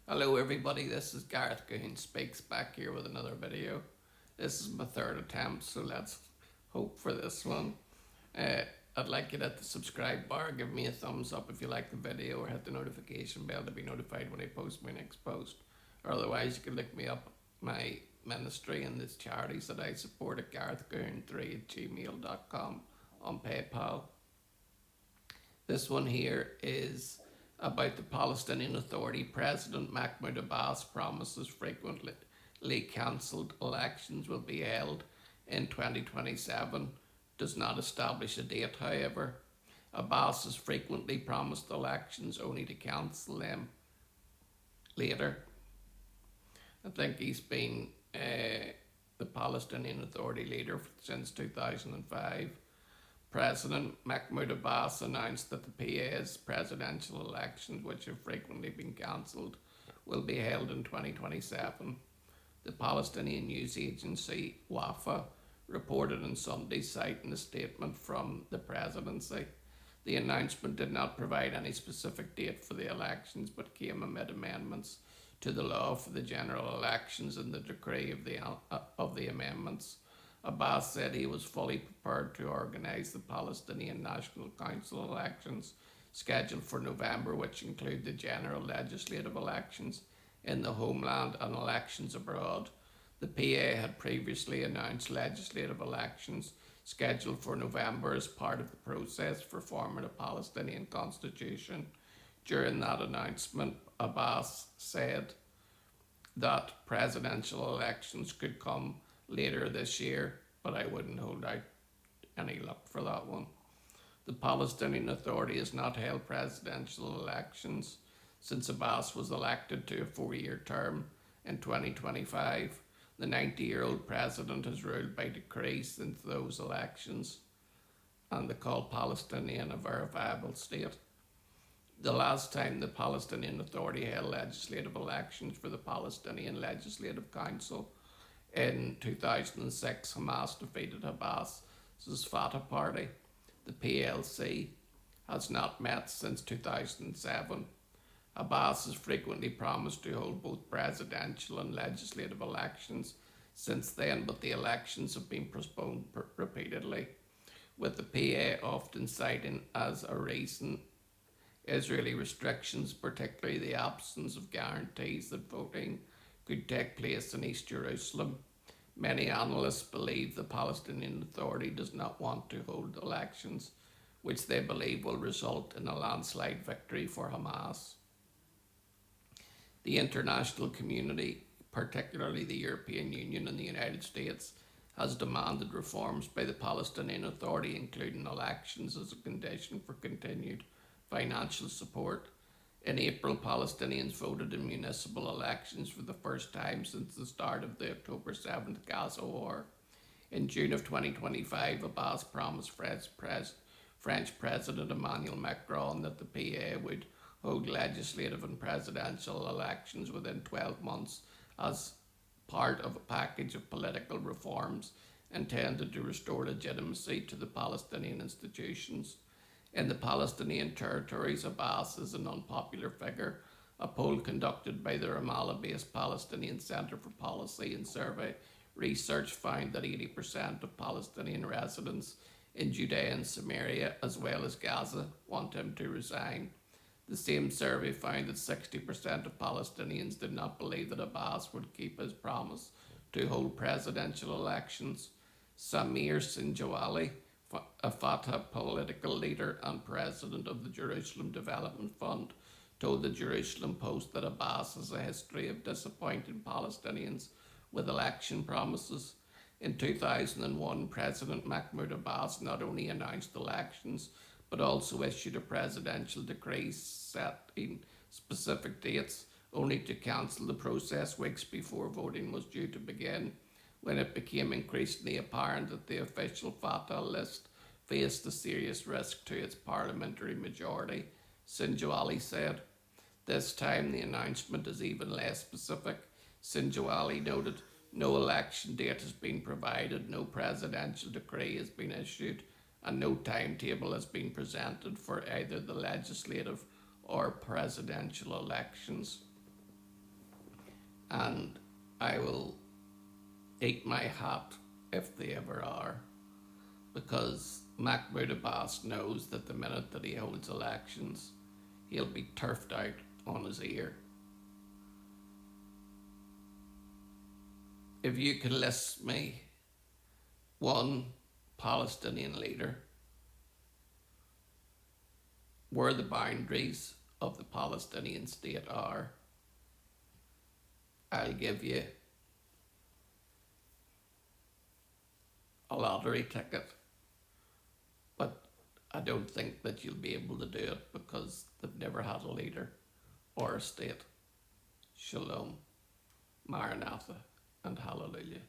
Hello everybody, this is Gareth Goon Speaks back here with another video. This is my third attempt, so let's hope for this one. Uh, I'd like you to hit the subscribe bar, give me a thumbs up if you like the video, or hit the notification bell to be notified when I post my next post. Or otherwise you can look me up my ministry and the charities that I support at garethgoon3@gmail.com on PayPal. This one here is about the Palestinian Authority. President Mahmoud Abbas promises frequently cancelled elections will be held in 2027. Does not establish a date, however. Abbas has frequently promised elections only to cancel them later. I think he's been the Palestinian Authority leader since 2005. President Mahmoud Abbas announced that the PA's presidential elections, which have frequently been cancelled, will be held in 2027. The Palestinian news agency WAFA reported on Sunday, citing a statement from the presidency. The announcement did not provide any specific date for the elections, but came amid amendments to the law for the general elections and the decree of the amendments. Abbas said he was fully prepared to organise the Palestinian National Council elections scheduled for November, which include the general legislative elections in the homeland and elections abroad. The PA had previously announced legislative elections scheduled for November as part of the process for forming a Palestinian constitution. During that announcement, Abbas said that presidential elections could come later this year, but I wouldn't hold out any luck for that one. The Palestinian Authority has not held presidential elections since Abbas was elected to a 4-year term in 2025. The 90-year-old president has ruled by decree since those elections, and they call Palestinian a verifiable state. The last time the Palestinian Authority held legislative elections for the Palestinian Legislative Council in 2006, Hamas defeated Abbas's Fatah party. The PLC has not met since 2007. Abbas has frequently promised to hold both presidential and legislative elections since then, but the elections have been postponed repeatedly, with the PA often citing as a reason Israeli restrictions, particularly the absence of guarantees that voting could take place in East Jerusalem. Many analysts believe the Palestinian Authority does not want to hold elections, which they believe will result in a landslide victory for Hamas. The international community, particularly the European Union and the United States, has demanded reforms by the Palestinian Authority, including elections as a condition for continued financial support. In April, Palestinians voted in municipal elections for the first time since the start of the October 7th Gaza war. In June of 2025, Abbas promised French President Emmanuel Macron that the PA would hold legislative and presidential elections within 12 months as part of a package of political reforms intended to restore legitimacy to the Palestinian institutions. In the Palestinian territories, Abbas is an unpopular figure. A poll conducted by the Ramallah-based Palestinian Center for Policy and Survey Research found that 80% of Palestinian residents in Judea and Samaria, as well as Gaza, want him to resign. The same survey found that 60% of Palestinians did not believe that Abbas would keep his promise to hold presidential elections. Samir Sinjawali, a Fatah political leader and president of the Jerusalem Development Fund, told the Jerusalem Post that Abbas has a history of disappointing Palestinians with election promises. In 2001, President Mahmoud Abbas not only announced elections, but also issued a presidential decree setting specific dates, only to cancel the process weeks before voting was due to begin, when it became increasingly apparent that the official Fatah list faced a serious risk to its parliamentary majority. Sinjawali said. This time the announcement is even less specific. Sinjawali noted no election date has been provided, no presidential decree has been issued, and no timetable has been presented for either the legislative or presidential elections. and I will eat my hat if they ever are, because Mahmoud Abbas knows that the minute that he holds elections, he'll be turfed out on his ear. If you could list me one Palestinian leader where the boundaries of the Palestinian state are, I'll give you a lottery ticket. But I don't think that you'll be able to do it because they've never had a leader or a state. Shalom, Maranatha, and Hallelujah.